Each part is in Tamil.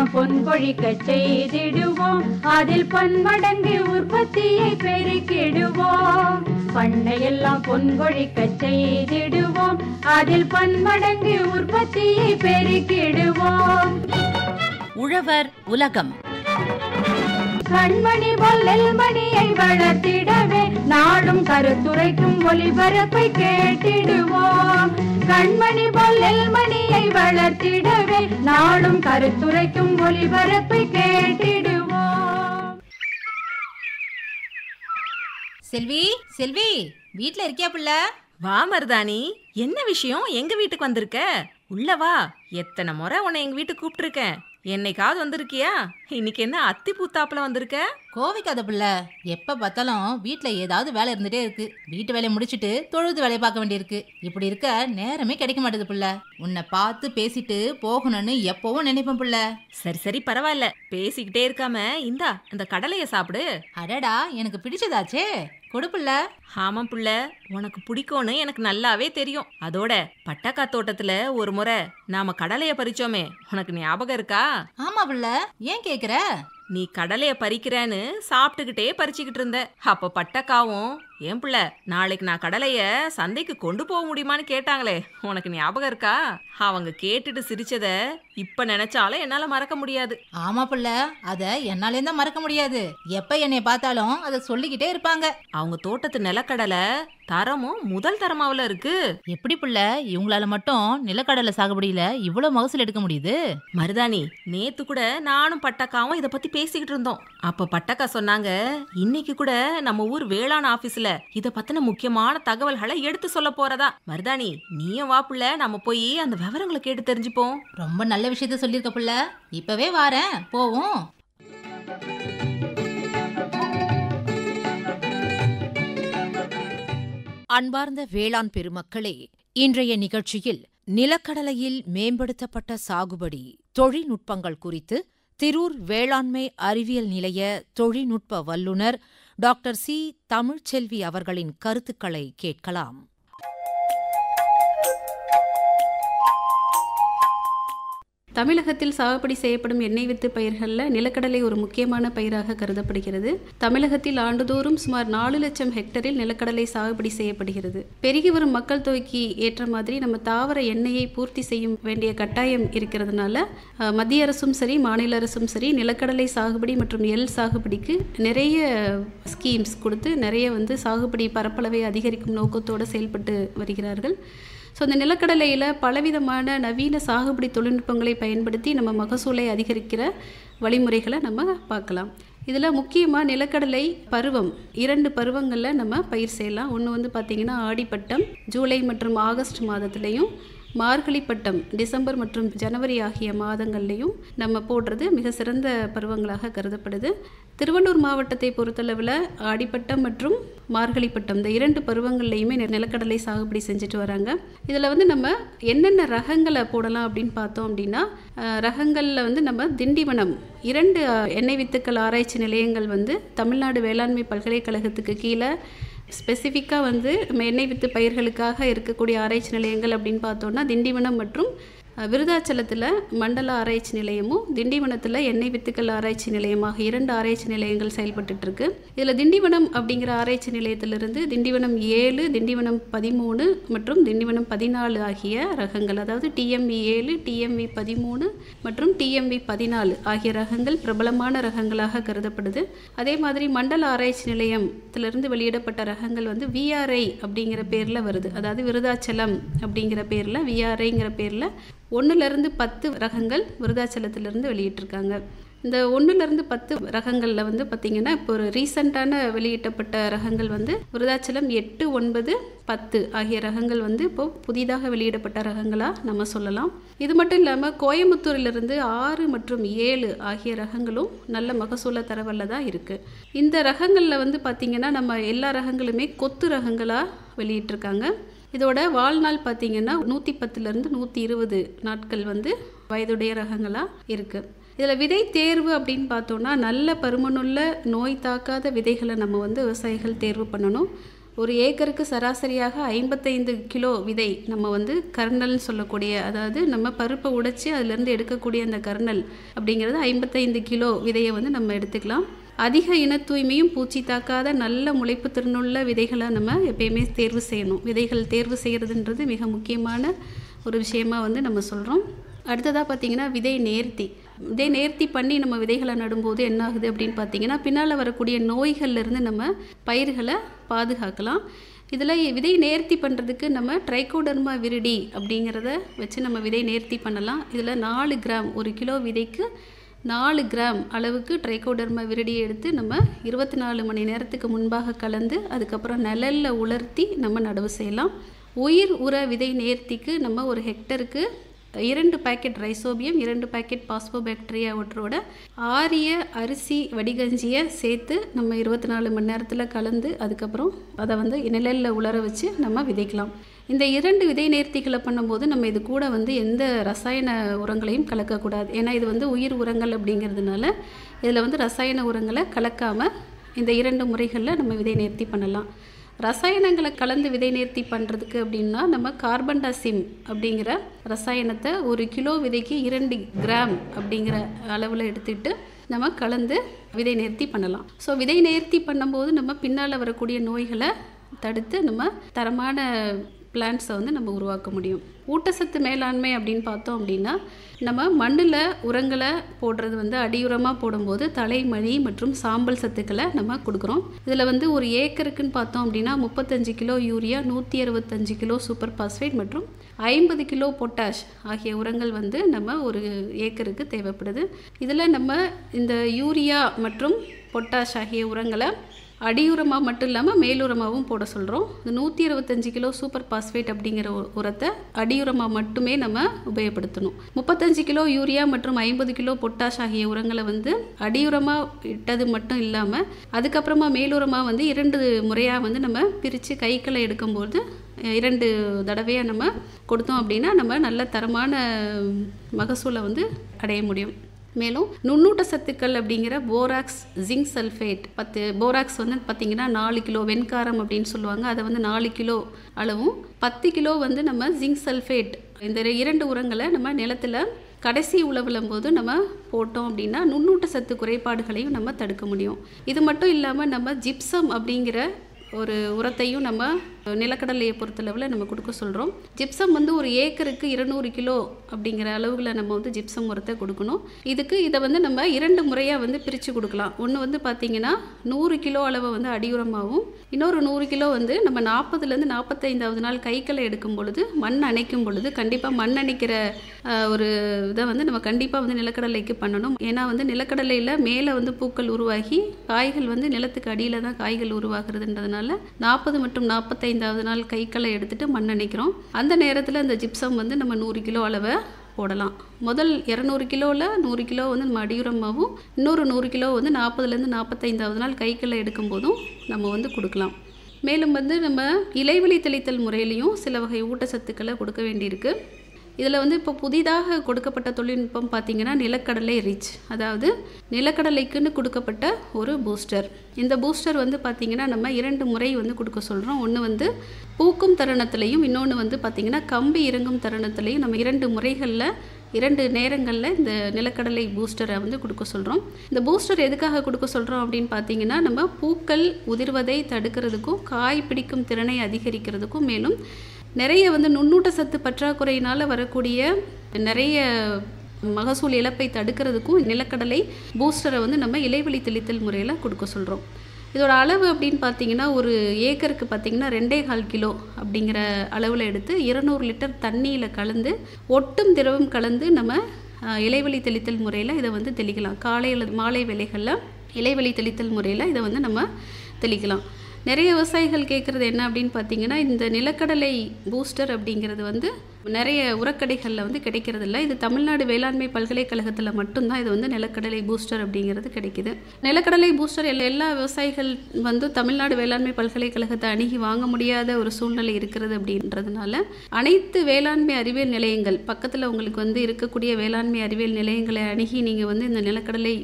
எல்லாம் பொன் கொழிக்க செய்திடுவோம், அதில் பன்மடங்கு உற்பத்தியை பெருக்கிடுவோம். பண்ணையெல்லாம் பொன் கொழிக்க செய்திடுவோம், அதில் பன்மடங்கு உற்பத்தியை பெருக்கிடுவோம். உழவர் உலகம். கண்மணி போல் நெல்மணியை வளர்த்திடவே நாடும் கருத்துரைக்கும் ஒளிபரப்பை கேட்டிடுவோம். கண்மணி போல் நெல்மணியை வளர்த்திடவே நாடும் கருத்துரைக்கும் ஒளிபரப்பை கேட்டிடுவோம். செல்வி, செல்வி, வீட்ல இருக்கியா புள்ள? வா மருதாணி, என்ன விஷயம் எங்க வீட்டுக்கு வந்திருக்க? உள்ள வா. எத்தனை முறை உன்னை எங்க வீட்டுக்கு கூப்பிட்டுருக்கேன், என்னைக்காவது வந்திருக்கியா? இன்னைக்கு என்ன அத்தி பூத்தாப்புல வந்திருக்க? கோவிக்காத புள்ள, எப்ப பார்த்தாலும் வீட்டுல ஏதாவது வேலை இருந்துட்டே இருக்கு. வீட்டு வேலையை முடிச்சிட்டு தொழுது வேலையை பார்க்க வேண்டியிருக்கு. இப்படி இருக்க நேரமே கிடைக்க மாட்டேது புள்ள. உன்னை பார்த்து பேசிட்டு போகணும்னு எப்பவும் நினைப்பேன் புள்ள. சரி சரி, பரவாயில்ல, பேசிக்கிட்டே இருக்காம இந்தா இந்த கடலைய சாப்பிடு. அடடா, எனக்கு பிடிச்சதாச்சே, கொடுப்புள்ள. ஆமாம் புள்ள, உனக்கு பிடிக்கும்னு எனக்கு நல்லாவே தெரியும். அதோட பட்டாக்கா தோட்டத்துல ஒரு முறை நாம கடலைய பறிச்சோமே, உனக்கு ஞாபகம் இருக்கா? ஆமா புள்ள, ஏன் கேக்குற? நீ கடலைய பறிக்கிறேன்னு சாப்பிட்டுக்கிட்டே பறிச்சுக்கிட்டு இருந்த. அப்ப பட்டக்காவும், ஏன் புள்ள, நாளைக்கு நான் கடலைய சந்தைக்கு கொண்டு போக முடியுமான்னு கேட்டாங்களே, உனக்கு ஞாபகம் இருக்கா? அவங்க கேட்டுட்டு சிரிச்சத இப்ப நினைச்சாலும் என்னால மறக்க முடியாது. ஆமா புள்ள, அத என்னாலே தான் மறக்க முடியாது. எப்ப என்னை பார்த்தாலும் அத சொல்லிக்கிட்டே இருப்பாங்க. அவங்க தோட்டத்து நிலக்கடலை தரமும் முதல் தரமாவில இருக்கு. எப்படி புள்ள இவங்களால மட்டும் நிலக்கடலை சாகுபடியில இவ்வளவு மகசூல் எடுக்க முடியுது? மருதாணி, நேத்து கூட நானும் பட்டக்காவும் இத பத்தி பேசிக்கிட்டு இருந்தோம். அப்ப பட்டக்கா சொன்னாங்க, இன்னைக்கு கூட நம்ம ஊர் வேளாண் ஆபீஸ்ல இத பத்தின முக்கியமான தகவல்களை எடுத்து சொல்ல போறதா. மருதாணி, நீயும் வா புள்ள, நம்ம போய் அந்த விவரங்களை கேட்டு தெரிஞ்சுப்போம். ரொம்ப நல்ல விஷயத்த சொல்லிருக்க புள்ள, இப்பவே வாரேன், போவோம். அன்பார்ந்த வேளாண் பெருமக்களே, இன்றைய நிகழ்ச்சியில் நிலக்கடலையில் மேம்படுத்தப்பட்ட சாகுபடி தொழில்நுட்பங்கள் குறித்து திரூர் வேளாண்மை அறிவியல் நிலைய தொழில்நுட்ப வல்லுநர் டாக்டர் சி. தமிழ்ச்செல்வி அவர்களின் கருத்துக்களை கேட்கலாம். தமிழகத்தில் சாகுபடி செய்யப்படும் எண்ணெய் வித்து பயிர்களில் நிலக்கடலை ஒரு முக்கியமான பயிராக கருதப்படுகிறது. தமிழகத்தில் ஆண்டுதோறும் சுமார் 4 லட்சம் ஹெக்டரில் நிலக்கடலை சாகுபடி செய்யப்படுகிறது. பெருகி வரும் மக்கள் தொகைக்கு ஏற்ற மாதிரி நம்ம தாவர எண்ணெயை பூர்த்தி செய்ய வேண்டிய கட்டாயம் இருக்கிறதுனால மத்திய அரசும் சரி மாநில அரசும் சரி நிலக்கடலை சாகுபடி மற்றும் எள் சாகுபடிக்கு நிறைய ஸ்கீம்ஸ் கொடுத்து நிறைய சாகுபடி பரப்பளவை அதிகரிக்கும் நோக்கத்தோடு செயல்பட்டு வருகிறார்கள். ஸோ இந்த நிலக்கடலையில் பலவிதமான நவீன சாகுபடி தொழில்நுட்பங்களை பயன்படுத்தி நம்ம மகசூலை அதிகரிக்கிற வழிமுறைகளை நம்ம பார்க்கலாம். இதில் முக்கியமாக நிலக்கடலை பருவம் 2 பருவங்களில் நம்ம பயிர் செய்யலாம். ஒன்று பார்த்திங்கன்னா ஆடிப்பட்டம் ஜூலை மற்றும் ஆகஸ்ட் மாதத்துலேயும், மார்கழி பட்டம் டிசம்பர் மற்றும் ஜனவரி ஆகிய மாதங்கள்லையும் நம்ம போடுறது மிக சிறந்த பருவங்களாக கருதப்படுது. திருவள்ளூர் மாவட்டத்தை பொறுத்தளவில் ஆடிப்பட்டம் மற்றும் மார்கழி பட்டம் இந்த 2 பருவங்கள்லையுமே நிலக்கடலை சாகுபடி செஞ்சுட்டு வராங்க. இதில் நம்ம என்னென்ன ரகங்களை போடலாம் அப்படின்னு பார்த்தோம் அப்படின்னா, ரகங்களில் நம்ம திண்டிவனம் 2 எண்ணெய் வித்துக்கள் ஆராய்ச்சி நிலையங்கள் தமிழ்நாடு வேளாண்மை பல்கலைக்கழகத்துக்கு கீழே ஸ்பெசிஃபிக்காக எண்ணெய் வித்து பயிர்களுக்காக இருக்கக்கூடிய ஆராய்ச்சி நிலையங்கள் அப்படின்னு பார்த்தோன்னா திண்டிவனம் மற்றும் விருதாச்சலத்தில் மண்டல ஆராய்ச்சி நிலையமும் திண்டிவனத்தில் எண்ணெய் வித்துக்கள் ஆராய்ச்சி நிலையமாக 2 ஆராய்ச்சி நிலையங்கள் செயல்பட்டுருக்கு. இதில் திண்டிவனம் அப்படிங்கிற ஆராய்ச்சி நிலையத்திலிருந்து திண்டிவனம் 7, திண்டிவனம் 13 மற்றும் திண்டிவனம் 14 ஆகிய ரகங்கள், அதாவது TMV 7, TMV 13 மற்றும் TMV 14 ஆகிய ரகங்கள் பிரபலமான ரகங்களாக கருதப்படுது. அதே மாதிரி மண்டல ஆராய்ச்சி நிலையத்திலிருந்து வெளியிடப்பட்ட ரகங்கள் VRI அப்படிங்கிற பேரில் வருது. அதாவது விருதாச்சலம் அப்படிங்கிற பேரில் VRIங்கிற பேரில் 1லேருந்து 10 ரகங்கள் விருதாச்சலத்திலிருந்து வெளியிட்டிருக்காங்க. இந்த 1லேருந்து 10 ரகங்களில் பார்த்திங்கன்னா இப்போ ஒரு ரீசண்டான வெளியிட்டப்பட்ட ரகங்கள் விருதாச்சலம் 8, 9, 10 ஆகிய ரகங்கள் இப்போ புதிதாக வெளியிடப்பட்ட ரகங்களாக நம்ம சொல்லலாம். இது மட்டும் இல்லாமல் கோயம்புத்தூரிலிருந்து 6 மற்றும் 7 ஆகிய ரகங்களும் நல்ல மகசூலை தரவல்ல தான் இருக்குது. இந்த ரகங்களில் பார்த்திங்கன்னா நம்ம எல்லா ரகங்களுமே கொத்து ரகங்களாக வெளியிட்டிருக்காங்க. இதோட வாழ்நாள் பார்த்திங்கன்னா 110லேருந்து 120 நாட்கள் வயதுடைய ரகங்களாக இருக்குது. இதில் விதை தேர்வு அப்படின்னு பார்த்தோன்னா நல்ல பருமனுள்ள நோய் தாக்காத விதைகளை நம்ம விவசாயிகள் தேர்வு பண்ணணும். ஒரு ஏக்கருக்கு சராசரியாக 55 கிலோ விதை நம்ம வந்து கர்னல்னு சொல்லக்கூடிய, அதாவது நம்ம பருப்பை உடைச்சி அதிலேருந்து எடுக்கக்கூடிய அந்த கர்னல் அப்படிங்கிறது 55 கிலோ விதையை வந்து நம்ம எடுத்துக்கலாம். அதிக இன தூய்மையும் பூச்சி தாக்காத நல்ல முளைப்பு திறனுள்ள விதைகளை நம்ம எப்பயுமே தேர்வு செய்யணும். விதைகள் தேர்வு செய்கிறதுன்றது மிக முக்கியமான ஒரு விஷயமா வந்து நம்ம சொல்கிறோம். அடுத்ததாக பார்த்திங்கன்னா விதை நேர்த்தி பண்ணி நம்ம விதைகளை நடும்போது என்ன ஆகுது அப்படின்னு பார்த்திங்கன்னா, பின்னால் வரக்கூடிய நோய்கள்லேருந்து நம்ம பயிர்களை பாதுகாக்கலாம். இதில் விதை நேர்த்தி பண்ணுறதுக்கு நம்ம ட்ரைகோடர்மா விரிடி அப்படிங்கிறத வச்சு நம்ம விதை நேர்த்தி பண்ணலாம். இதில் 4 கிராம், 1 கிலோ விதைக்கு 4 கிராம் அளவுக்கு ட்ரைகோடர்மா விரிடியை எடுத்து நம்ம 24 மணி நேரத்துக்கு முன்பாக கலந்து அதுக்கப்புறம் நிழலில் உலர்த்தி நம்ம நடவு செய்யலாம். உயிர் உர விதை நேர்த்திக்கு நம்ம ஒரு ஹெக்டருக்கு 2 பாக்கெட் ரைசோபியம், 2 பாக்கெட் பாஸ்போபாக்டீரியாவற்றோட ஆரிய அரிசி வடிகஞ்சியை சேர்த்து நம்ம 24 மணி நேரத்தில் கலந்து அதுக்கப்புறம் அதை வந்து நிழலில் உலர வச்சு நம்ம விதைக்கலாம். இந்த 2 விதை நேர்த்திகளை பண்ணும்போது நம்ம இது கூட வந்து எந்த ரசாயன உரங்களையும் கலக்கக்கூடாது. ஏன்னா இது வந்து உயிர் உரங்கள் அப்படிங்கிறதுனால இதில் வந்து ரசாயன உரங்களை கலக்காமல் இந்த 2 முறைகளில் நம்ம விதை நேர்த்தி பண்ணலாம். ரசாயனங்களை கலந்து விதை நேர்த்தி பண்ணுறதுக்கு அப்படின்னா நம்ம கார்பன்டாசிம் அப்படிங்கிற ரசாயனத்தை 1 கிலோ விதைக்கு 2 கிராம் அப்படிங்கிற அளவில் எடுத்துக்கிட்டு நம்ம கலந்து விதை நேர்த்தி பண்ணலாம். ஸோ விதை நேர்த்தி பண்ணும்போது நம்ம பின்னால் வரக்கூடிய நோய்களை தடுத்து நம்ம தரமான பிளான்ட்ஸை வந்து நம்ம உருவாக்க முடியும். ஊட்டச்சத்து மேலாண்மை அப்படின்னு பார்த்தோம் அப்படின்னா, நம்ம மண்ணில் உரங்களை போடுறது வந்து அடியுரமாக போடும்போது தலைமணி மற்றும் சாம்பல் சத்துக்களை நம்ம கொடுக்குறோம். இதில் வந்து ஒரு ஏக்கருக்குன்னு பார்த்தோம் அப்படின்னா 35 kilo urea, 165 kilo super phosphate மற்றும் 50 கிலோ பொட்டாஷ் ஆகிய உரங்கள் வந்து நம்ம ஒரு ஏக்கருக்கு தேவைப்படுது. இதில் நம்ம இந்த யூரியா மற்றும் பொட்டாஷ் ஆகிய உரங்களை அடியுரமாக மட்டும் இல்லாமல் மேலுரமாகவும் போட சொல்கிறோம். இந்த 165 கிலோ சூப்பர் பாஸ்பேட் அப்படிங்கிற உரத்தை அடியுரமாக மட்டுமே நம்ம உபயோகப்படுத்தணும். 35 கிலோ யூரியா மற்றும் 50 கிலோ பொட்டாஷ் ஆகிய உரங்களை வந்து அடியுரமாக இட்டது மட்டும் இல்லாமல் அதுக்கப்புறமா மேலுரமாக வந்து 2 முறையாக வந்து நம்ம பிரித்து கைக்களை எடுக்கும்போது 2 தடவையாக நம்ம கொடுத்தோம் அப்படின்னா நம்ம நல்ல தரமான மகசூலை வந்து அடைய முடியும். மேலும் நுண்ணூட்ட சத்துக்கள் அப்படிங்கிற போராக்ஸ், ஜிங்க் சல்ஃபேட் 10 போராக்ஸ் வந்து பார்த்திங்கன்னா 4 கிலோ வெண்காரம் அப்படின்னு சொல்லுவாங்க. அதை வந்து 4 கிலோ அளவும் 10 கிலோ வந்து நம்ம ஜிங்க் சல்ஃபேட் இந்த 2 உரங்களை நம்ம நிலத்தில் கடைசி உழவுலும் போது நம்ம போட்டோம் அப்படின்னா நுண்ணூட்ட சத்து குறைபாடுகளையும் நம்ம தடுக்க முடியும். இது மட்டும் இல்லாமல் நம்ம ஜிப்சம் அப்படிங்கிற ஒரு உரத்தையும் நம்ம நிலக்கடலையை பொறுத்தளவில் நம்ம கொடுக்க சொல்கிறோம். ஜிப்சம் வந்து ஒரு ஏக்கருக்கு 200 கிலோ அப்படிங்கிற அளவுகளை நம்ம வந்து ஜிப்சம் உரத்தை கொடுக்கணும். இதை வந்து நம்ம 2 முறையாக வந்து பிரித்து கொடுக்கலாம். ஒன்று வந்து பார்த்திங்கன்னா 100 கிலோ அளவை வந்து அடியுரமாகவும், இன்னொரு 100 கிலோ வந்து நம்ம 40லேருந்து 45வது நாள் கைக்களை எடுக்கும் பொழுது மண் அணைக்கும் பொழுது கண்டிப்பாக மண் அணைக்கிற ஒரு இதை வந்து நம்ம கண்டிப்பாக வந்து நிலக்கடலைக்கு பண்ணணும். ஏன்னா வந்து நிலக்கடலையில் மேலே வந்து பூக்கள் உருவாகி காய்கள் வந்து நிலத்துக்கு அடியில் தான் காய்கள் உருவாகிறதுன்றதுனால 40 மற்றும் 45வது நாள் கைக்களை எடுத்துகிட்டு மண் அணைக்கிறோம். அந்த நேரத்தில் அந்த ஜிப்சம் வந்து நம்ம 100 கிலோ அளவை போடலாம். முதல் 200 கிலோவில் 100 கிலோ வந்து நம்ம அடியுரமாகவும், இன்னொரு 100 கிலோ வந்து 40லேருந்து 45வது நாள் கைக்களை எடுக்கும் போதும் நம்ம வந்து கொடுக்கலாம். மேலும் வந்து நம்ம இலைவெளி தெளித்தல் முறையிலையும் சில வகை ஊட்டச்சத்துக்களை கொடுக்க வேண்டியிருக்கு. இதில் வந்து இப்போ புதிதாக கொடுக்கப்பட்ட தொழில்நுட்பம் பார்த்திங்கன்னா நிலக்கடலை ரிச், அதாவது நிலக்கடலைக்குன்னு கொடுக்கப்பட்ட ஒரு பூஸ்டர். இந்த பூஸ்டர் வந்து பார்த்திங்கன்னா நம்ம 2 முறை வந்து கொடுக்க சொல்கிறோம். ஒன்று வந்து பூக்கும் தருணத்துலையும், இன்னொன்று வந்து பார்த்திங்கன்னா கம்பி இறங்கும் தருணத்துலையும் நம்ம 2 முறைகளில் 2 நேரங்களில் இந்த நிலக்கடலை பூஸ்டரை வந்து கொடுக்க சொல்கிறோம். இந்த பூஸ்டர் எதுக்காக கொடுக்க சொல்கிறோம் அப்படின்னு பார்த்திங்கன்னா நம்ம பூக்கள் உதிர்வதை தடுக்கிறதுக்கும் காய் பிடிக்கும் திறனை அதிகரிக்கிறதுக்கும், மேலும் நிறைய வந்து நுண்ணூட்ட சத்து பற்றாக்குறையினால் வரக்கூடிய நிறைய மகசூல் இழப்பை தடுக்கிறதுக்கும் நிலக்கடலை பூஸ்டரை வந்து நம்ம இலைவெளி தெளித்தல் முறையில் கொடுக்க சொல்கிறோம். இதோட அளவு அப்படின்னு பார்த்திங்கன்னா ஒரு ஏக்கருக்கு பார்த்திங்கன்னா 2.25 கிலோ அப்படிங்கிற அளவில் எடுத்து 200 லிட்டர் தண்ணியில் கலந்து ஒட்டும் திரவம் கலந்து நம்ம இலைவெளி தெளித்தல் முறையில் இதை வந்து தெளிக்கலாம். காலையில் மாலை வேளைகளில் இலைவெளி தெளித்தல் முறையில் இதை வந்து நம்ம தெளிக்கலாம். நிறைய விவசாயிகள் கேட்குறது என்ன அப்படின்னு பார்த்தீங்கன்னா, இந்த நிலக்கடலை பூஸ்டர் அப்படிங்கிறது வந்து நிறைய உரக்கடைகளில் வந்து கிடைக்கிறதில்ல. இது தமிழ்நாடு வேளாண்மை பல்கலைக்கழகத்தில் மட்டும்தான் இது வந்து நிலக்கடலை பூஸ்டர் அப்படிங்கிறது கிடைக்குது. நிலக்கடலை பூஸ்டர் எல்லா விவசாயிகள் வந்து தமிழ்நாடு வேளாண்மை பல்கலைக்கழகத்தை அணுகி வாங்க முடியாத ஒரு சூழ்நிலை இருக்கிறது அப்படின்றதுனால அனைத்து வேளாண்மை அறிவியல் நிலையங்கள் பக்கத்தில் உங்களுக்கு வந்து இருக்கக்கூடிய வேளாண்மை அறிவியல் நிலையங்களை அணுகி நீங்கள் வந்து இந்த நிலக்கடலை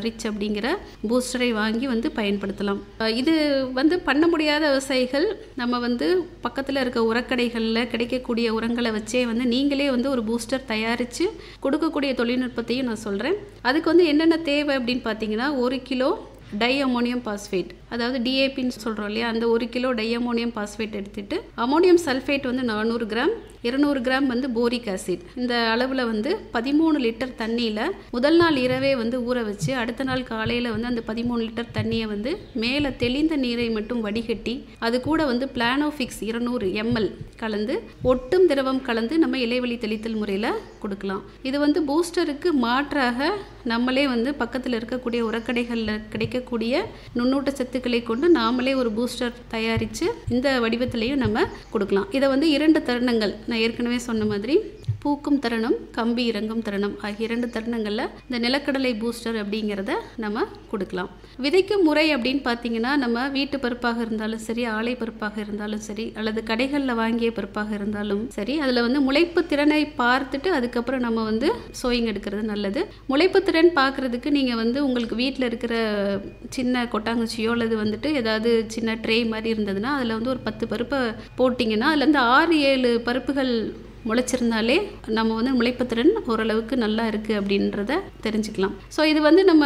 ரிச் அப்படிங்கிற பூஸ்டரை வாங்கி வந்து பயன்படுத்தலாம். இது வந்து பண்ண முடியாத விவசாயிகள் நம்ம வந்து பக்கத்தில் இருக்க உரக்கடைகளில் கிடைக்கக்கூடிய உரங்களை வச்சே வந்து நீங்களே வந்து ஒரு பூஸ்டர் தயாரித்து கொடுக்கக்கூடிய தொழில்நுட்பத்தையும் நான் சொல்கிறேன். அதுக்கு வந்து என்னென்ன தேவை அப்படின்னு பார்த்தீங்கன்னா 1 கிலோ டை அமோனியம் பாஸ்பேட், அதாவது டிஏபின்னு சொல்கிறோம் இல்லையா, அந்த 1 கிலோ டை அமோனியம் பாஸ்பேட் எடுத்துகிட்டு அமோனியம் சல்ஃபேட் வந்து 400 கிராம், 200 கிராம் வந்து போரிக் ஆசிட், இந்த அளவில் வந்து 13 லிட்டர் தண்ணியில் முதல் நாள் இரவே வந்து ஊற வச்சு அடுத்த நாள் காலையில் வந்து அந்த 13 லிட்டர் தண்ணியை வந்து மேலே தெளிந்த நீரை மட்டும் வடிகட்டி அது கூட வந்து பிளானோஃபிக்ஸ் 200 ml கலந்து ஒட்டும் திரவம் கலந்து நம்ம இலைவெளி தெளித்தல் முறையில் கொடுக்கலாம். இது வந்து பூஸ்டருக்கு மாற்றாக நம்மளே வந்து பக்கத்தில் இருக்கக்கூடிய உரக்கடைகளில் கிடைக்கக்கூடிய நுண்ணூட்ட சத்துக்களை கொண்டு நாமளே ஒரு பூஸ்டர் தயாரித்து இந்த வடிவத்திலையும் நம்ம கொடுக்கலாம். இதை வந்து 2 தருணங்கள், நான் ஏற்கனவே சொன்ன மாதிரி பூக்கும் தருணம், கம்பி இறங்கும் தருணம் ஆகிய 2 தருணங்களில் இந்த நிலக்கடலை பூஸ்டர் அப்படிங்கிறத நம்ம கொடுக்கலாம். விதைக்கும் முறை அப்படின்னு பார்த்தீங்கன்னா நம்ம வீட்டு பருப்பாக இருந்தாலும் சரி, ஆலை பருப்பாக இருந்தாலும் சரி, அல்லது கடைகளில் வாங்கிய பருப்பாக இருந்தாலும் சரி, அதில் வந்து முளைப்பு திறனை பார்த்துட்டு அதுக்கப்புறம் நம்ம வந்து சோயிங் எடுக்கிறது நல்லது. முளைப்பு திறன் பார்க்குறதுக்கு நீங்கள் வந்து உங்களுக்கு வீட்டில் இருக்கிற சின்ன கொட்டாங்குச்சியோ அல்லது வந்துட்டு ஏதாவது சின்ன ட்ரே மாதிரி இருந்ததுன்னா அதில் வந்து ஒரு 10 பருப்பை போட்டிங்கன்னா அதுலேருந்து 6-7 பருப்புகள் முளைச்சிருந்தாலே நம்ம வந்து முளைப்புத்திறன் ஓரளவுக்கு நல்லா இருக்குது அப்படின்றத தெரிஞ்சுக்கலாம். ஸோ இது வந்து நம்ம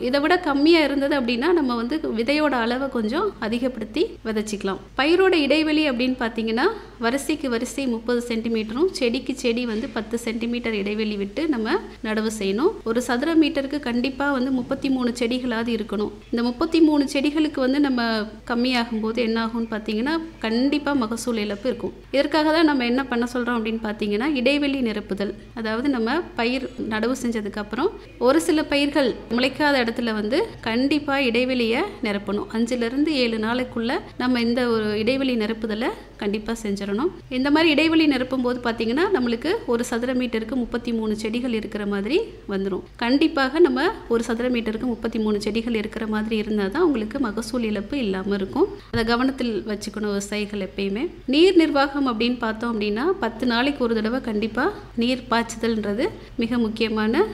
இதை விட கம்மியாக இருந்தது அப்படின்னா நம்ம வந்து விதையோட அளவை கொஞ்சம் அதிகப்படுத்தி விதைச்சிக்கலாம். பயிரோட இடைவெளி அப்படின்னு பார்த்தீங்கன்னா வரிசைக்கு வரிசை 30 சென்டிமீட்டரும் செடிக்கு செடி வந்து 10 சென்டிமீட்டர் இடைவெளி விட்டு நம்ம நடவு செய்யணும். ஒரு சதுர மீட்டருக்கு கண்டிப்பாக வந்து 33 செடிகளாவது இருக்கணும். இந்த 33 செடிகளுக்கு வந்து நம்ம கம்மியாகும் போது என்ன ஆகும்னு பார்த்தீங்கன்னா கண்டிப்பாக மகசூல் இழப்பு இருக்கும். இதற்காக தான் நம்ம என்ன பண்ண சொல்கிறோம் அப்படின்னு பார்த்தீங்கன்னா இடைவெளி நிரப்புதல். அதாவது நம்ம பயிர் நடவு செஞ்சதுக்கு அப்புறம் ஒரு சில பயிர்கள் முளைக்காத இடத்துல வந்து கண்டிப்பாக இடைவெளியை நிரப்பணும். 5லிருந்து 7 நாளைக்குள்ள நம்ம இந்த ஒரு இடைவெளி நிரப்புதலை கண்டிப்பாக செஞ்சிடணும். இந்த மாதிரி இடைவெளி நிரப்பும் போது பார்த்தீங்கன்னா நம்மளுக்கு ஒரு சதுர மீட்டருக்கு 33 செடிகள் இருக்கிற மாதிரி வந்துடும். கண்டிப்பாக நம்ம ஒரு சதுர மீட்டருக்கு 33 செடிகள் இருக்கிற மாதிரி இருந்தால் தான் உங்களுக்கு மகசூல் இழப்பு இல்லாமல் இருக்கும். அதை கவனத்தில் வச்சுக்கணும் விவசாயிகள் எப்பயுமே. நீர் நிர்வாகம் அப்படின்னு பார்த்தோம் அப்படின்னா 10 நாளைக்கு ஒரு தடவை கண்டிப்பாக நீர் பாய்ச்சுதல்ன்றது மிக முக்கியமான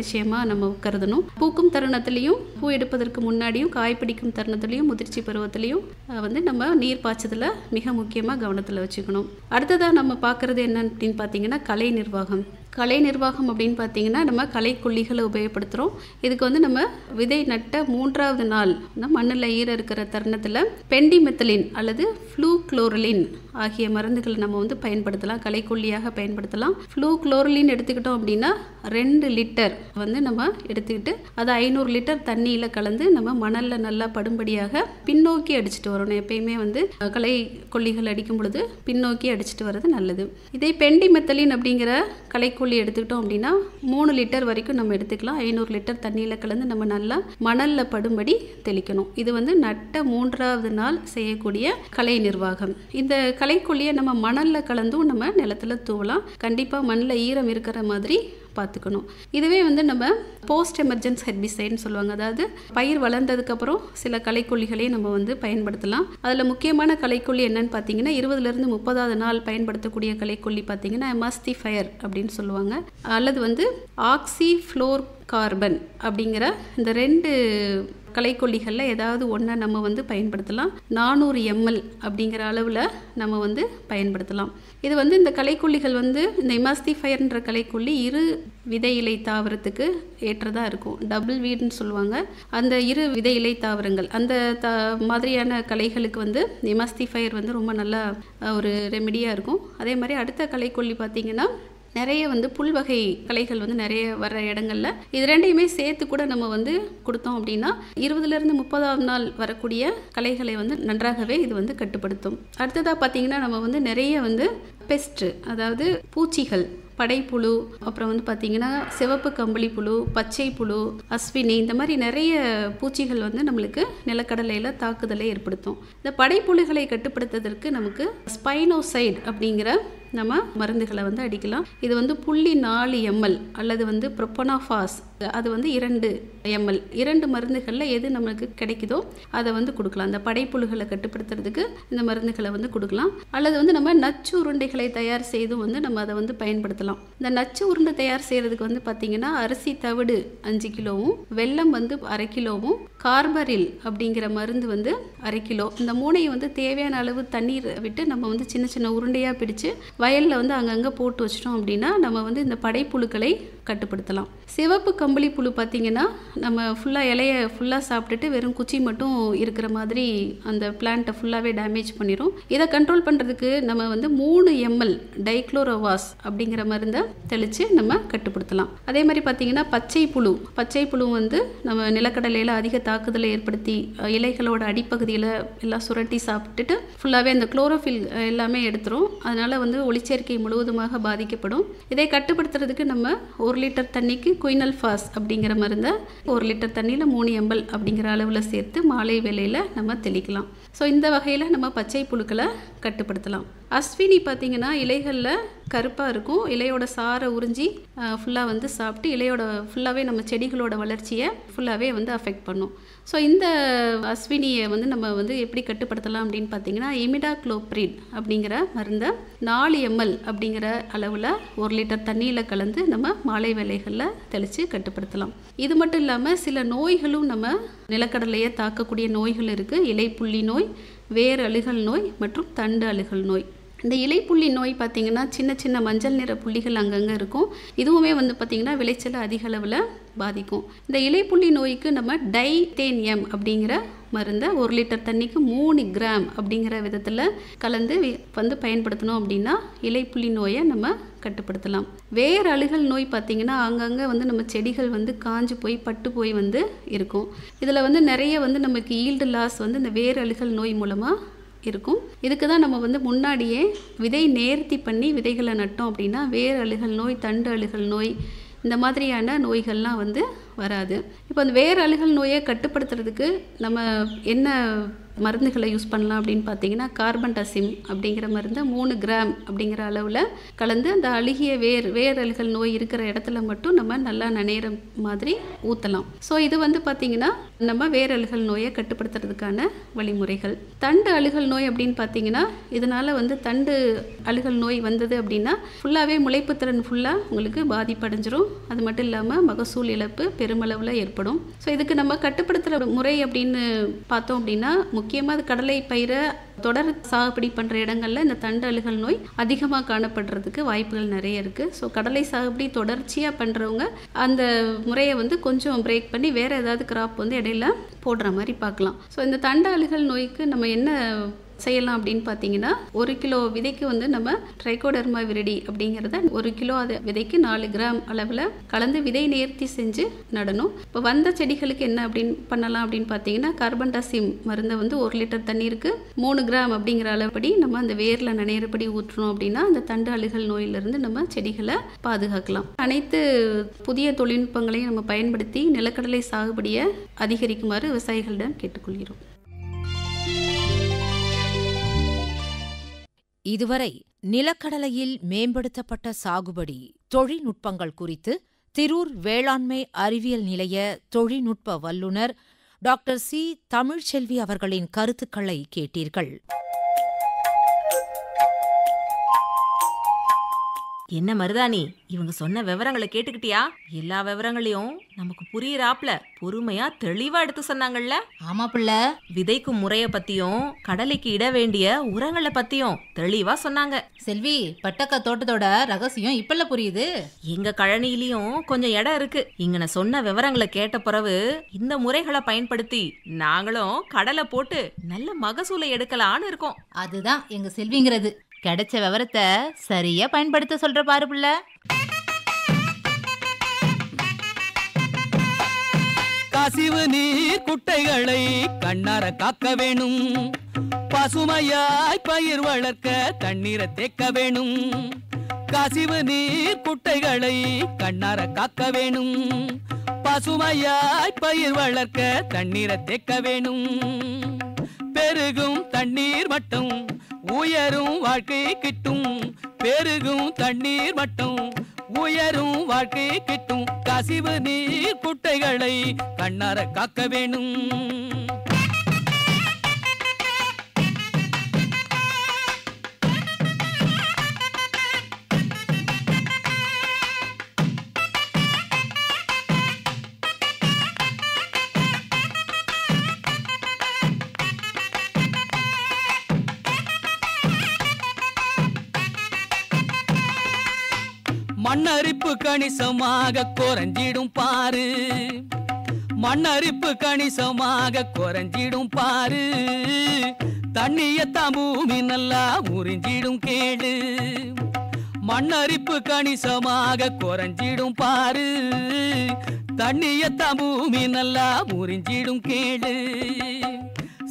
விஷயமா நம்ம கருதணும். பூக்கும் தருணத்திலையும், பூ எடுப்பதற்கு முன்னாடியும், காய் பிடிக்கும் தருணத்திலையும், முதிர்ச்சி பருவத்திலையும் வந்து நம்ம நீர் பாய்ச்சதில் மிக முக்கியமாக கவனத்தில் வச்சுக்கணும். அடுத்ததாக நம்ம பார்க்குறது என்ன அப்படின்னு பார்த்தீங்கன்னா கலை நிர்வாகம். கலை நிர்வாகம் அப்படின்னு பார்த்தீங்கன்னா நம்ம களைக்கொல்லிகளை உபயோகப்படுத்துகிறோம். இதுக்கு வந்து நம்ம விதை நட்ட 3வது நாள் மண்ணில் ஈர இருக்கிற தருணத்தில் பெண்டிமெத்தலின் அல்லது ஃப்ளூக்ளோரலின் ஆகிய மருந்துகளை நம்ம வந்து பயன்படுத்தலாம், களைக்கொல்லியாக பயன்படுத்தலாம். ஃப்ளூக்ளோரலின் எடுத்துக்கிட்டோம் அப்படின்னா 2 லிட்டர் வந்து நம்ம எடுத்துக்கிட்டு அதை 500 லிட்டர் தண்ணியில் கலந்து நம்ம மணலில் நல்லா படும்படியாக பின்னோக்கி அடிச்சுட்டு வரணும். எப்பயுமே வந்து களைக்கொல்லிகள் அடிக்கும் பொழுது பின்னோக்கி அடிச்சுட்டு வர்றது நல்லது. இதே பெண்டிமெத்தலின் அப்படிங்கிற களைக்கொல்லி எடுத்துக்கிட்டோம் அப்படின்னா 3 லிட்டர் வரைக்கும் நம்ம எடுத்துக்கலாம். 500 லிட்டர் தண்ணியில் கலந்து நம்ம நல்லா மணலில் படும்படி தெளிக்கணும். இது வந்து நட்ட 3வது நாள் செய்யக்கூடிய கலை நிர்வாகம். இந்த களைக்கொல்லியை நம்ம மணலில் கலந்தும் நம்ம நிலத்தில் தூவலாம். கண்டிப்பாக மண்ணில் ஈரம் இருக்கிற மாதிரி பார்த்துக்கணும். இதுவே வந்து நம்ம போஸ்ட் எமர்ஜென்ஸ் ஹெர்பிசைட்னு சொல்லுவாங்க. அதாவது பயிர் வளர்ந்ததுக்கப்புறம் சில களைக்கொல்லிகளையும் நம்ம வந்து பயன்படுத்தலாம். அதில் முக்கியமான களைக்கொல்லி என்னன்னு பார்த்தீங்கன்னா 20லிருந்து 30வது நாள் பயன்படுத்தக்கூடிய களைக்கொல்லி பார்த்தீங்கன்னா எமாஸ்டிஃபயர் அப்படின்னு சொல்லுவாங்க. அல்லது வந்து ஆக்சிஃப்ளோர் கார்பன் அப்படிங்கிற இந்த 2 களைக்கொல்லிகளில் ஏதாவது ஒன்றை நம்ம வந்து பயன்படுத்தலாம். 400 ml அப்படிங்கிற அளவில் நம்ம வந்து பயன்படுத்தலாம். இது வந்து இந்த களைக்கொல்லிகள் வந்து இந்த எமாஸ்டிஃபயர்ன்ற களைக்கொல்லி 2 விதை இலை தாவரத்துக்கு ஏற்றதாக இருக்கும். டபுள் வீடுன்னு சொல்லுவாங்க. அந்த 2 விதை இலை தாவரங்கள் அந்த மாதிரியான களைகளுக்கு வந்து எமாஸ்டிஃபயர் வந்து ரொம்ப நல்லா ஒரு ரெமெடியாக இருக்கும். அதே மாதிரி அடுத்த களைக்கொல்லி பார்த்திங்கன்னா நிறைய வந்து புல்வகை களைகள் வந்து நிறைய வர்ற இடங்கள்ல இது 2யுமே சேர்த்து கூட நம்ம வந்து கொடுத்தோம் அப்படின்னா 20லிருந்து 30வது நாள் வரக்கூடிய களைகளை வந்து நன்றாகவே இது வந்து கட்டுப்படுத்தும். அடுத்ததாக பார்த்தீங்கன்னா நம்ம வந்து நிறைய வந்து பெஸ்ட், அதாவது பூச்சிகள், படைப்புழு, அப்புறம் வந்து பார்த்திங்கன்னா சிவப்பு கம்பளி புழு, பச்சை புழு, அஸ்வினி, இந்த மாதிரி நிறைய பூச்சிகள் வந்து நம்மளுக்கு நிலக்கடலையில் தாக்குதலை ஏற்படுத்தும். இந்த படைப்புழுகளை கட்டுப்படுத்துவதற்கு நமக்கு ஸ்பைனோசைட் அப்படிங்கிற நம்ம மருந்துகளை வந்து அடிக்கலாம். இது வந்து 0.4 ml அல்லது வந்து ப்ரொப்பனோஃபாஸ் அது வந்து 2 ml 2 மருந்துகளில் எது நமக்கு கிடைக்குதோ அதை வந்து கொடுக்கலாம். அந்த படைப்புழுகளை கட்டுப்படுத்துறதுக்கு இந்த மருந்துகளை வந்து கொடுக்கலாம். அல்லது வந்து நம்ம நச்சு உருண்டைகளை தயார் செய்தும் வந்து நம்ம அதை வந்து பயன்படுத்தலாம். இந்த நச்சு உருண்டை தயார் செய்கிறதுக்கு வந்து பார்த்திங்கன்னா அரிசி தவிடு 5 கிலோவும், வெல்லம் வந்து 1/2 கிலோவும், கார்பரில் அப்படிங்கிற மருந்து வந்து 1/2 கிலோ, இந்த மூணையும் வந்து தேவையான அளவு தண்ணீர் விட்டு நம்ம வந்து சின்ன சின்ன உருண்டையாக பிடிச்சு வயலில் வந்து அங்கங்கே போட்டு வச்சிட்டோம் அப்படின்னா நம்ம வந்து இந்த படைப்புழுக்களை கட்டுப்படுத்தலாம். சிவப்பு கம்பளி புழு பார்த்திங்கன்னா நம்ம ஃபுல்லாக இலையை ஃபுல்லாக சாப்பிட்டுட்டு வெறும் குச்சி மட்டும் இருக்கிற மாதிரி அந்த பிளான்ட்டை ஃபுல்லாகவே டேமேஜ் பண்ணிடும். இதை கண்ட்ரோல் பண்ணுறதுக்கு நம்ம வந்து 3 ml டைக்ளோரோவாஸ் அப்படிங்கிற மருந்தை தெளித்து நம்ம கட்டுப்படுத்தலாம். அதே மாதிரி பார்த்திங்கன்னா பச்சை புழு வந்து நம்ம நிலக்கடலையில் அதிக தாக்குதலை ஏற்படுத்தி இலைகளோட அடிப்பகுதியில் எல்லாம் சுரட்டி சாப்பிட்டுட்டு ஃபுல்லாகவே அந்த குளோரோஃபில் எல்லாமே எடுத்துரும். அதனால் வந்து ஒளிச்சேர்க்கை முழுவதுமாக பாதிக்கப்படும். இதை கட்டுப்படுத்துறதுக்கு நம்ம 1 லிட்டர் தண்ணிக்கு குயினல்ஃபாஸ் அப்படிங்கிற மருந்தை 1 லிட்டர் தண்ணியில் 3 ml அப்படிங்கிற அளவில் சேர்த்து மாலை வேளையில் நம்ம தெளிக்கலாம். ஸோ இந்த வகையில் நம்ம பச்சை புழுக்களை கட்டுப்படுத்தலாம். அஸ்வினி பார்த்திங்கன்னா இலைகளில் கருப்பாக இருக்கும். இலையோட சாரை உறிஞ்சி ஃபுல்லாக வந்து சாப்பிட்டு இலையோட ஃபுல்லாகவே நம்ம செடிகளோட வளர்ச்சியை ஃபுல்லாகவே வந்து அஃபெக்ட் பண்ணும். ஸோ இந்த அஸ்வினியை வந்து நம்ம வந்து எப்படி கட்டுப்படுத்தலாம் அப்படின்னு பார்த்திங்கன்னா இமிடாக்ளோப்ரிட் அப்படிங்கிற மருந்தை 4 ml அப்படிங்கிற அளவில் 1 லிட்டர் தண்ணியில் கலந்து நம்ம மாலை வேளைகளில் தெளித்து கட்டுப்படுத்தலாம். இது மட்டும் இல்லாமல் சில நோய்களும் நம்ம நிலக்கடலையை தாக்கக்கூடிய நோய்கள் இருக்குது. இலைப்புள்ளி நோய், வேர் அழுகல் நோய் மற்றும் தண்டு அழுகல் நோய். இந்த இலைப்புள்ளி நோய் பார்த்திங்கன்னா சின்ன சின்ன மஞ்சள் நிற புள்ளிகள் அங்கங்கே இருக்கும். இதுவுமே வந்து பார்த்திங்கன்னா விளைச்சலை அதிக அளவில் பாதிக்கும். இந்த இலைப்புள்ளி நோய்க்கு நம்ம டைதேனியம் அப்படிங்கிற மருந்தை 1 லிட்டர் தண்ணிக்கு 3 கிராம் அப்படிங்கிற விதத்தில் கலந்து வந்து பயன்படுத்தணும் அப்படின்னா இலைப்புள்ளி நோயை நம்ம கட்டுப்படுத்தலாம். வேர் அழுகல் நோய் பார்த்திங்கன்னா அங்கங்கே வந்து நம்ம செடிகள் வந்து காஞ்சு போய் பட்டு போய் வந்து இருக்கும். இதில் வந்து நிறைய வந்து நமக்கு ஈல்டு லாஸ் வந்து இந்த வேர் அழுகல் நோய் மூலமாக இருக்கும். இதுக்கு தான் நம்ம வந்து முன்னாடியே விதை நேர்த்தி பண்ணி விதைகளை நட்டோம் அப்படின்னா வேர் அழுகல் நோய், தண்டு அழுகல் நோய் இந்த மாதிரியான நோய்கள்லாம் வந்து வராது. இப்போ அந்த வேர் அழுகல் நோயை கட்டுப்படுத்துறதுக்கு நம்ம என்ன மருந்துகளை யூஸ் பண்ணலாம் அப்படின்னு பார்த்தீங்கன்னா கார்பன்டாசிம் அப்படிங்கிற மருந்தை 3 கிராம் அப்படிங்கிற அளவில் கலந்து அந்த அழுகிய வேர் அழுகல் நோய் இருக்கிற இடத்துல மட்டும் நம்ம நல்லா நனையிற மாதிரி ஊற்றலாம். ஸோ இது வந்து பார்த்திங்கன்னா நம்ம வேர் அழுகல் நோயை கட்டுப்படுத்துறதுக்கான வழிமுறைகள். தண்டு அழுகல் நோய் அப்படின்னு பார்த்தீங்கன்னா இதனால் வந்து தண்டு அழுகல் நோய் வந்தது அப்படின்னா ஃபுல்லாகவே முளைப்பு திறன் ஃபுல்லாக உங்களுக்கு பாதிப்படைஞ்சிரும். அது மட்டும் இல்லாமல் மகசூல் இழப்பு பெருமளவில் ஏற்படும். ஸோ இதுக்கு நம்ம கட்டுப்படுத்துகிற முறை அப்படின்னு பார்த்தோம் அப்படின்னா முக்கியமாக அது கடலை பயிரை தொடர் சாகுபடி பண்ணுற இடங்களில் இந்த தண்டு அழுகல் நோய் அதிகமாக காணப்படுறதுக்கு வாய்ப்புகள் நிறைய இருக்குது. ஸோ கடலை சாகுபடி தொடர்ச்சியாக பண்ணுறவங்க அந்த முறையை வந்து கொஞ்சம் பிரேக் பண்ணி வேறு ஏதாவது கிராப் வந்து இடையில போடுற மாதிரி பார்க்கலாம். ஸோ இந்த தண்டு அழுகல் நோய்க்கு நம்ம என்ன செய்யலாம் அப்படின்னு பார்த்தீங்கன்னா 1 கிலோ விதைக்கு வந்து நம்ம ட்ரைகோடர்மா விரிடி அப்படிங்கிறத 1 கிலோ அது விதைக்கு 4 கிராம் அளவில் கலந்து விதை நேர்த்தி செஞ்சு நடணும். இப்போ வந்த செடிகளுக்கு என்ன அப்படின்னு பண்ணலாம் அப்படின்னு பார்த்தீங்கன்னா கார்பன்டாசிம் மருந்தை வந்து 1 லிட்டர் தண்ணீருக்கு 3 கிராம் அப்படிங்கிற அளவுப்படி நம்ம அந்த வேரில் நனையிறபடி ஊற்றணும் அப்படின்னா அந்த தண்டு அழுகல் நோயிலிருந்து நம்ம செடிகளை பாதுகாக்கலாம். அனைத்து புதிய தொழில்நுட்பங்களையும் நம்ம பயன்படுத்தி நிலக்கடலை சாகுபடியை அதிகரிக்குமாறு விவசாயிகளிடம் கேட்டுக்கொள்கிறோம். இதுவரை நிலக்கடலையில் மேம்படுத்தப்பட்ட சாகுபடி தொழில்நுட்பங்கள் குறித்து திரூர் வேளாண்மை அறிவியல் நிலைய தொழில்நுட்ப வல்லுநர் டாக்டர் சி. தமிழ்ச்செல்வி அவர்களின் கருத்துக்களை கேட்டீர்கள். என்ன மருதாணி, இவங்க சொன்ன விவரங்களை கேட்டுக்கிட்டியா? எல்லா விவரங்களையும் நமக்கு புரியுறாப்ல பொறுமையா தெளிவா எடுத்து சொன்னாங்கல்ல. ஆமா பிள்ளை, விதைக்கும் முறைய பத்தியும் கடலைக்கு இட வேண்டிய உரங்களை பத்தியும் தெளிவா சொன்னாங்க. செல்வி, பட்டக்க தோட்டத்தோட ரகசியம் இப்பல்ல புரியுது. எங்க கழனியிலயும் கொஞ்சம் இடம் இருக்கு. இங்க நான் சொன்ன விவரங்களை கேட்ட பிறகு இந்த முறைகளை பயன்படுத்தி நாங்களும் கடலை போட்டு நல்ல மகசூலை எடுக்கலான்னு இருக்கோம். அதுதான் எங்க செல்விங்கிறது. கிடைச்ச விவரத்தை சரியா பயன்படுத்த சொல்ற பாரு புள்ள. கசிவு நீர் குட்டைகளை கண்ணார காக்க வேணும், பசுமையாய் பயிர் வளர்க்க தண்ணீரை தேக்க வேணும். கசிவு நீர் குட்டைகளை கண்ணார காக்க வேணும், பசுமையாய் பயிர் வளர்க்க தண்ணீரை தேக்க வேணும். பெருகும் தண்ணீர் மட்டம் உயரும் வாழ்க்கை கிட்டும், பெருகும் தண்ணீர் மட்டம் உயரும் வாழ்க்கை கிட்டும் கசிவு நீர் குட்டைகளை கண்ணார காக்க வேணும். மண்ணரிப்பு கணிசமாக குறைஞ்சிடும் பாரு, மண்ணரிப்பு கணிசமாக குறைஞ்சிடும் பாரு, தண்ணியத்தான் பூமி நல்லா உறிஞ்சிடும் கேளு. மண்ணரிப்பு கணிசமாக குறைஞ்சிடும் பாரு, தண்ணியத்தான் பூமி நல்லா உறிஞ்சிடும் கேளு.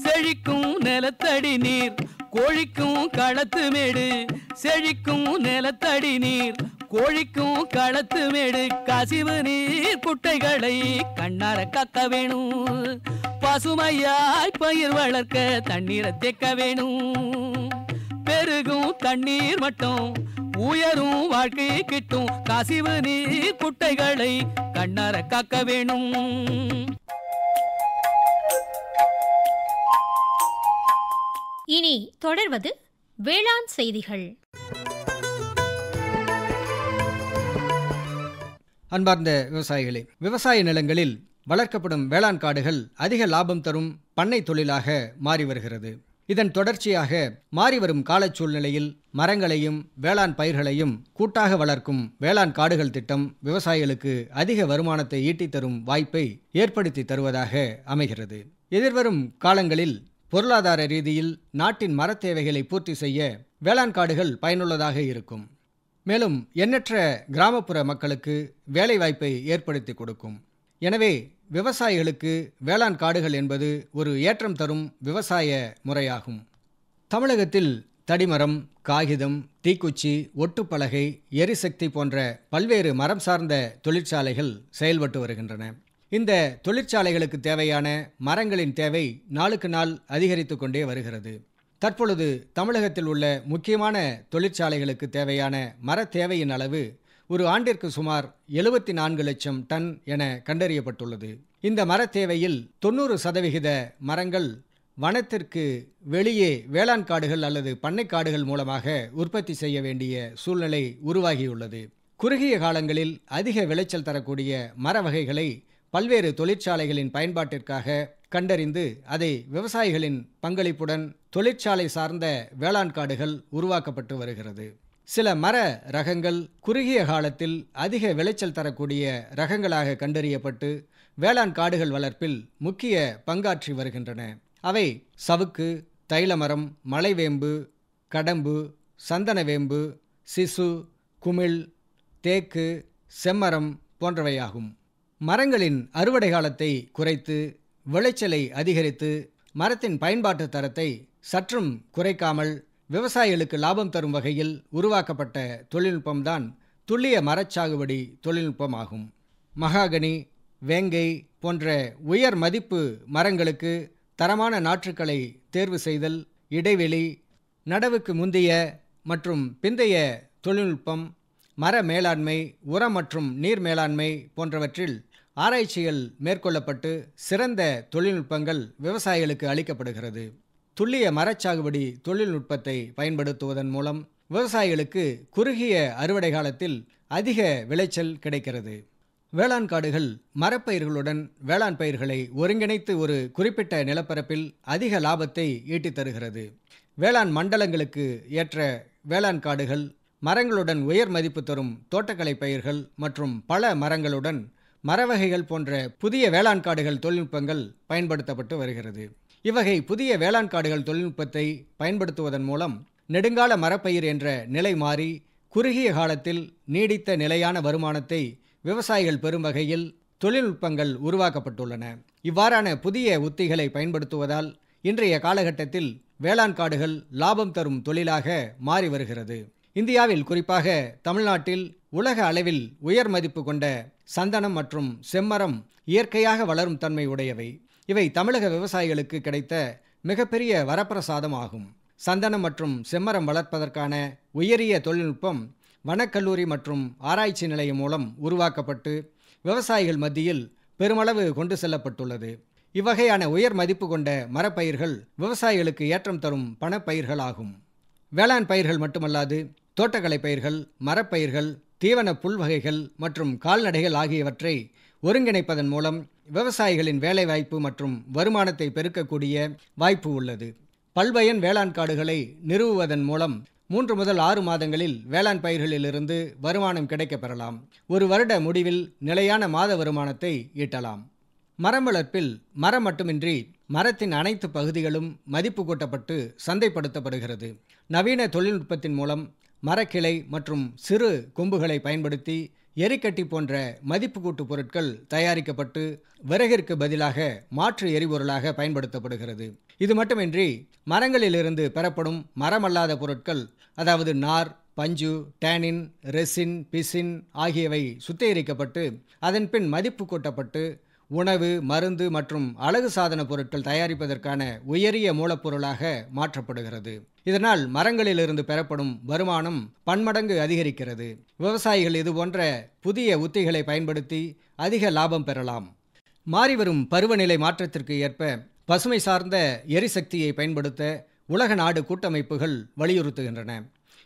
செழிக்கும் நிலத்தடி நீர் கோழிக்கும் களத்து மேடு, செழிக்கும் நிலத்தடி நீர் கோழிக்கும் களத்து மேடு, கசிவு நீர் குட்டைகளை கண்ணார காக்க வேணும். பசுமையாய் பயிர் வளர்க்க தண்ணீரை தேக்க வேணும். பெருகும் தண்ணீர் மட்டும் உயரும் வாழ்க்கை கிட்டும் கசிவு நீர் குட்டைகளை கண்ணார காக்க வேணும். இனி தொடர்வது வேளாண் செய்திகள். அன்பார்ந்த விவசாயிகளே, விவசாய நிலங்களில் வளர்க்கப்படும் வேளாண் காடுகள் அதிக லாபம் தரும் பண்ணை தொழிலாக மாறி வருகிறது. இதன் தொடர்ச்சியாக மாறிவரும் காலச் சூழ்நிலையில் மரங்களையும் வேளாண் பயிர்களையும் கூட்டாக வளர்க்கும் வேளாண் காடுகள் திட்டம் விவசாயிகளுக்கு அதிக வருமானத்தை ஈட்டித் தரும் வாய்ப்பை ஏற்படுத்தி தருவதாக அமைகிறது. எதிர்வரும் காலங்களில் பொருளாதார ரீதியில் நாட்டின் மரத் தேவைகளை பூர்த்தி செய்ய வேளாண் காடுகள் பயனுள்ளதாக இருக்கும். மேலும் எண்ணற்ற கிராமப்புற மக்களுக்கு வேலைவாய்ப்பை ஏற்படுத்தி கொடுக்கும். எனவே விவசாயிகளுக்கு வேளாண் காடுகள் என்பது ஒரு ஏற்றம் தரும் விவசாய முறையாகும். தமிழகத்தில் தடிமரம், காகிதம், தீக்குச்சி, ஒட்டுப்பலகை, எரிசக்தி போன்ற பல்வேறு மரம் சார்ந்த தொழிற்சாலைகள் செயல்பட்டு வருகின்றன. இந்த தொழிற்சாலைகளுக்கு தேவையான மரங்களின் தேவை நாளுக்கு நாள் அதிகரித்து கொண்டே வருகிறது. தற்பொழுது தமிழகத்தில் உள்ள முக்கியமான தொழிற்சாலைகளுக்கு தேவையான மர தேவையின் அளவு ஒரு ஆண்டிற்கு சுமார் 74 லட்சம் டன் என கண்டறியப்பட்டுள்ளது. இந்த மர தேவையில் 90% மரங்கள் வனத்திற்கு வெளியே வேளாண் காடுகள் அல்லது பண்ணைக்காடுகள் மூலமாக உற்பத்தி செய்ய வேண்டிய சூழ்நிலை உருவாகியுள்ளது. குறுகிய காலங்களில் அதிக விளைச்சல் தரக்கூடிய மர வகைகளை பல்வேறு தொழிற்சாலைகளின் பயன்பாட்டிற்காக கண்டறிந்து அதை விவசாயிகளின் பங்களிப்புடன் தொழிற்சாலை சார்ந்த வேளாண் காடுகள் உருவாக்கப்பட்டு வருகிறது. சில மர ரகங்கள் குறுகிய காலத்தில் அதிக விளைச்சல் தரக்கூடிய ரகங்களாக கண்டறியப்பட்டு வேளாண் காடுகள் வளர்ப்பில் முக்கிய பங்காற்றி வருகின்றன. அவை சவுக்கு, தைலமரம், மலைவேம்பு, கடம்பு, சந்தனவேம்பு, சிசு, குமிழ், தேக்கு, செம்மரம் போன்றவையாகும். மரங்களின் அறுவடை காலத்தை குறைத்து விளைச்சலை அதிகரித்து மரத்தின் பயன்பாட்டு தரத்தை சற்றும் குறைக்காமல் விவசாயிகளுக்கு லாபம் தரும் வகையில் உருவாக்கப்பட்ட தொழில்நுட்பம்தான் துல்லிய மரச்சாகுபடி தொழில்நுட்பமாகும். மகாகனி, வேங்கை போன்ற உயர் மதிப்பு மரங்களுக்கு தரமான நாற்றுக்களை தேர்வு செய்தல், இடைவெளி, நடவுக்கு முந்தைய மற்றும் பிந்தைய தொழில்நுட்பம், மர மேலாண்மை, உரம் மற்றும் நீர் மேலாண்மை போன்றவற்றில் ஆராய்ச்சிகள் மேற்கொள்ளப்பட்டு சிறந்த தொழில்நுட்பங்கள் விவசாயிகளுக்கு அளிக்கப்படுகிறது. துல்லிய மரச்சாகுபடி தொழில்நுட்பத்தை பயன்படுத்துவதன் மூலம் விவசாயிகளுக்கு குறுகிய அறுவடை காலத்தில் அதிக விளைச்சல் கிடைக்கிறது. வேளாண் காடுகள் மரப்பயிர்களுடன் வேளாண் பயிர்களை ஒருங்கிணைத்து ஒரு குறிப்பிட்ட நிலப்பரப்பில் அதிக லாபத்தை ஈட்டித் தருகிறது. வேளாண் மண்டலங்களுக்கு ஏற்ற வேளாண் காடுகள், மரங்களுடன் உயர் மதிப்பு தரும் தோட்டக்கலை பயிர்கள் மற்றும் பல மரங்களுடன் மரவகைகள் போன்ற புதிய வேளாண் காடுகள் தொழில்நுட்பங்கள் பயன்படுத்தப்பட்டு வருகிறது. இவ்வகை புதிய வேளாண் காடுகள் தொழில்நுட்பத்தை பயன்படுத்துவதன் மூலம் நெடுங்கால மரப்பயிர் என்ற நிலை மாறி குறுகிய காலத்தில் நீடித்த நிலையான வருமானத்தை விவசாயிகள் பெறும் வகையில் தொழில்நுட்பங்கள் உருவாக்கப்பட்டுள்ளன. இவ்வாறான புதிய உத்திகளை பயன்படுத்துவதால் இன்றைய காலகட்டத்தில் வேளாண் காடுகள் லாபம் தரும் தொழிலாக மாறி வருகிறது. இந்தியாவில் குறிப்பாக தமிழ்நாட்டில் உலக அளவில் உயர் மதிப்பு கொண்ட சந்தனம் மற்றும் செம்மரம் இயற்கையாக வளரும் தன்மை உடையவை. இவை தமிழக விவசாயிகளுக்கு கிடைத்த மிகப்பெரிய வரப்பிரசாதம் ஆகும். சந்தனம் மற்றும் செம்மரம் வளர்ப்பதற்கான உயரிய தொழில்நுட்பம் வனக்கல்லூரி மற்றும் ஆராய்ச்சி நிலையம் மூலம் உருவாக்கப்பட்டு விவசாயிகள் மத்தியில் பெருமளவு கொண்டு செல்லப்பட்டுள்ளது. இவ்வகையான உயர் மதிப்பு கொண்ட மரப்பயிர்கள் விவசாயிகளுக்கு ஏற்றம் தரும் பணப்பயிர்கள் ஆகும். வேளாண் பயிர்கள் மட்டுமல்லாது தோட்டக்கலை பயிர்கள், மரப்பயிர்கள், தீவன புல்வகைகள் மற்றும் கால்நடைகள் ஆகியவற்றை ஒருங்கிணைப்பதன் மூலம் விவசாயிகளின் வேலைவாய்ப்பு மற்றும் வருமானத்தை பெருக்கக்கூடிய வாய்ப்பு உள்ளது. பல்பயன் வேளாண் காடுகளை நிறுவுவதன் மூலம் 3 முதல் 6 மாதங்களில் வேளாண் பயிர்களிலிருந்து வருமானம் கிடைக்கப் பெறலாம். ஒரு வருட முடிவில் நிலையான மாத வருமானத்தை ஈட்டலாம். மரம் வளர்ப்பில் மரம் மட்டுமின்றி மரத்தின் அனைத்து பகுதிகளும் மதிப்பு கூட்டப்பட்டு சந்தைப்படுத்தப்படுகிறது. நவீன தொழில்நுட்பத்தின் மூலம் மரக்கிளை மற்றும் சிறு கொம்புகளை பயன்படுத்தி எரிக்கட்டி போன்ற மதிப்பு கூட்டு பொருட்கள் தயாரிக்கப்பட்டு விறகிற்கு பதிலாக மாற்று எரிபொருளாக பயன்படுத்தப்படுகிறது. இது மட்டுமின்றி மரங்களிலிருந்து பெறப்படும் மரமல்லாத பொருட்கள், அதாவது நார், பஞ்சு, டேனின், ரெசின், பிசின் ஆகியவை சுத்திகரிக்கப்பட்டு அதன் பின் மதிப்பு கூட்டப்பட்டு உணவு, மருந்து மற்றும் அழகு சாதன பொருட்கள் தயாரிப்பதற்கான உயரிய மூலப்பொருளாக மாற்றப்படுகிறது. இதனால் மரங்களிலிருந்து பெறப்படும் வருமானம் பன்மடங்கு அதிகரிக்கிறது. விவசாயிகள் இதுபோன்ற புதிய உத்திகளை பயன்படுத்தி அதிக லாபம் பெறலாம். மாறிவரும் பருவநிலை மாற்றத்திற்கு ஏற்ப பசுமை சார்ந்த எரிசக்தியை பயன்படுத்த உலக நாடு கூட்டமைப்புகள் வலியுறுத்துகின்றன.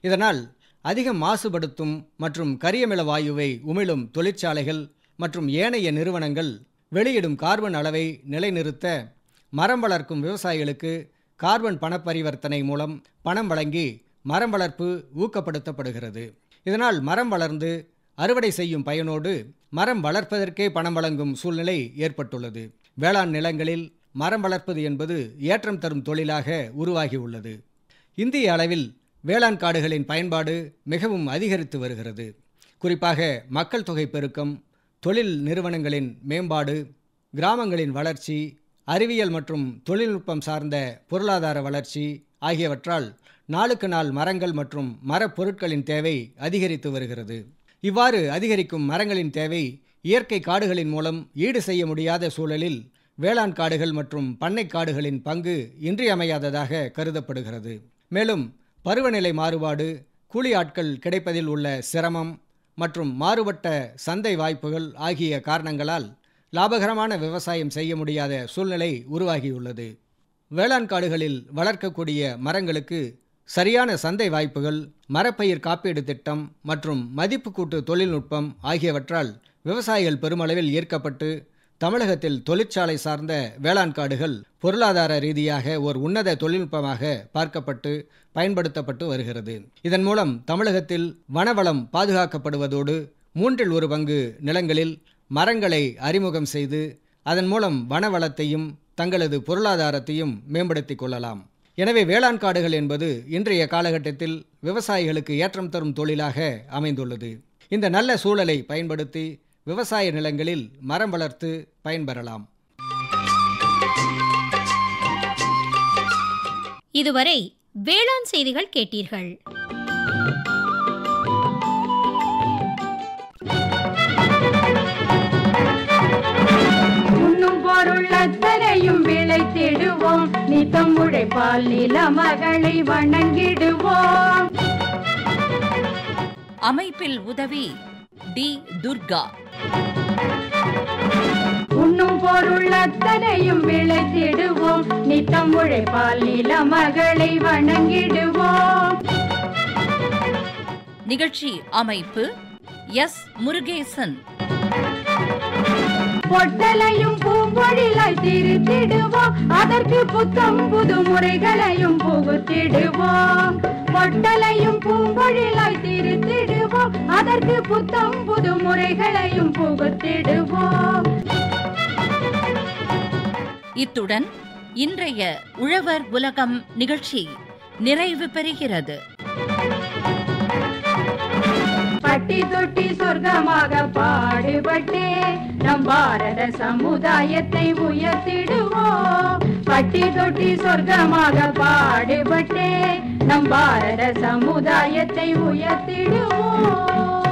இதனால் அதிக மாசுபடுத்தும் மற்றும் கரியமில வாயுவை உமிழும் தொழிற்சாலைகள் மற்றும் ஏனைய நிறுவனங்கள் வெளியிடும் கார்பன் அளவை நிலைநிறுத்த மரம் வளர்க்கும் விவசாயிகளுக்கு கார்பன் பணப்பரிவர்த்தனை மூலம் பணம் வழங்கி மரம் வளர்ப்பு ஊக்கப்படுத்தப்படுகிறது. இதனால் மரம் வளர்ந்து அறுவடை செய்யும் பயனோடு மரம் வளர்ப்பதற்கே பணம் வழங்கும் சூழ்நிலை ஏற்பட்டுள்ளது. வேளாண் நிலங்களில் மரம் வளர்ப்பது என்பது ஏற்றம் தரும் தொழிலாக உருவாகியுள்ளது. இந்திய அளவில் வேளாண் காடுகளின் பயன்பாடு மிகவும் அதிகரித்து வருகிறது. குறிப்பாக மக்கள் தொகை பெருக்கம், தொழில் நிறுவனங்களின் மேம்பாடு, கிராமங்களின் வளர்ச்சி, அறிவியல் மற்றும் தொழில்நுட்பம் சார்ந்த பொருளாதார வளர்ச்சி ஆகியவற்றால் நாளுக்கு நாள் மரங்கள் மற்றும் மரப்பொருட்களின் தேவை அதிகரித்து வருகிறது. இவ்வாறு அதிகரிக்கும் மரங்களின் தேவை இயற்கை காடுகளின் மூலம் ஈடு செய்ய முடியாத சூழலில் வேளாண் காடுகள் மற்றும் பண்ணை காடுகளின் பங்கு இன்றியமையாததாக கருதப்படுகிறது. மேலும் பருவநிலை மாறுபாடு, கூலி ஆட்கள் கிடைப்பதில் உள்ள சிரமம் மற்றும் மாறுபட்ட சந்தை வாய்ப்புகள் ஆகிய காரணங்களால் லாபகரமான விவசாயம் செய்ய முடியாத சூழ்நிலை உருவாகியுள்ளது. வேளாண் காடுகளில் வளர்க்கக்கூடிய மரங்களுக்கு சரியான சந்தை வாய்ப்புகள், மரப்பயிர் காப்பீடு திட்டம் மற்றும் மதிப்பு கூட்டு தொழில்நுட்பம் ஆகியவற்றால் விவசாயிகள் பெருமளவில் ஈர்க்கப்பட்டு தமிழகத்தில் தொழிற்சாலை சார்ந்த வேளாண் காடுகள் பொருளாதார ரீதியாக ஒரு உன்னத தொழில்நுட்பமாக பார்க்கப்பட்டு பயன்படுத்தப்பட்டு வருகிறது. இதன் மூலம் தமிழகத்தில் வனவளம் பாதுகாக்கப்படுவதோடு 1/3 பங்கு நிலங்களில் மரங்களை அறிமுகம் செய்து அதன் மூலம் வனவளத்தையும் தங்களது பொருளாதாரத்தையும் மேம்படுத்திக் கொள்ளலாம். எனவே வேளாண் காடுகள் என்பது இன்றைய காலகட்டத்தில் விவசாயிகளுக்கு ஏற்றம் தரும் தொழிலாக அமைந்துள்ளது. இந்த நல்ல சூழலை பயன்படுத்தி விவசாய நிலங்களில் மரம் வளர்த்து பயன்பெறலாம். இதுவரை வேளாண் செய்திகள் கேட்டீர்கள். உண்ணும் பொருள் அத்தனையும் விளைத்திடுவோம், நித்தம் உழைப்பால் நில மகளை வணங்கிடுவோம். அமைப்பில் உதவி டி. துர்கா. உண்ணும் பொருள் அத்தனையும் விளைத்திடுவோம், நித்தம் உழைப்பால் நில மகளை வணங்கிடுவோம். நிகழ்ச்சி அமைப்பு எஸ். முருகேசன். பொட்டலையும் பூம்பொழிலாய் திருத்திடுவோம், அதற்கு புத்தம் புது முறைகளையும் புகுத்திடுவோம். பொட்டலையும் பூம்பொழிலாய் திருத்திடுவோம், அதற்கு புத்தம் புது முறைகளையும் புகுத்திடுவோம். இத்துடன் இன்றைய உழவர் உலகம் நிகழ்ச்சி நிறைவு பெறுகிறது. பட்டி தொட்டி சொர்க்கமாக பாடுபட்டே நம் பாரத சமுதாயத்தை உயர்த்திடுவோம். பட்டி தொட்டி சொர்க்கமாக பாடுபட்டே நம் பாரத சமுதாயத்தை உயர்த்திடுவோம்.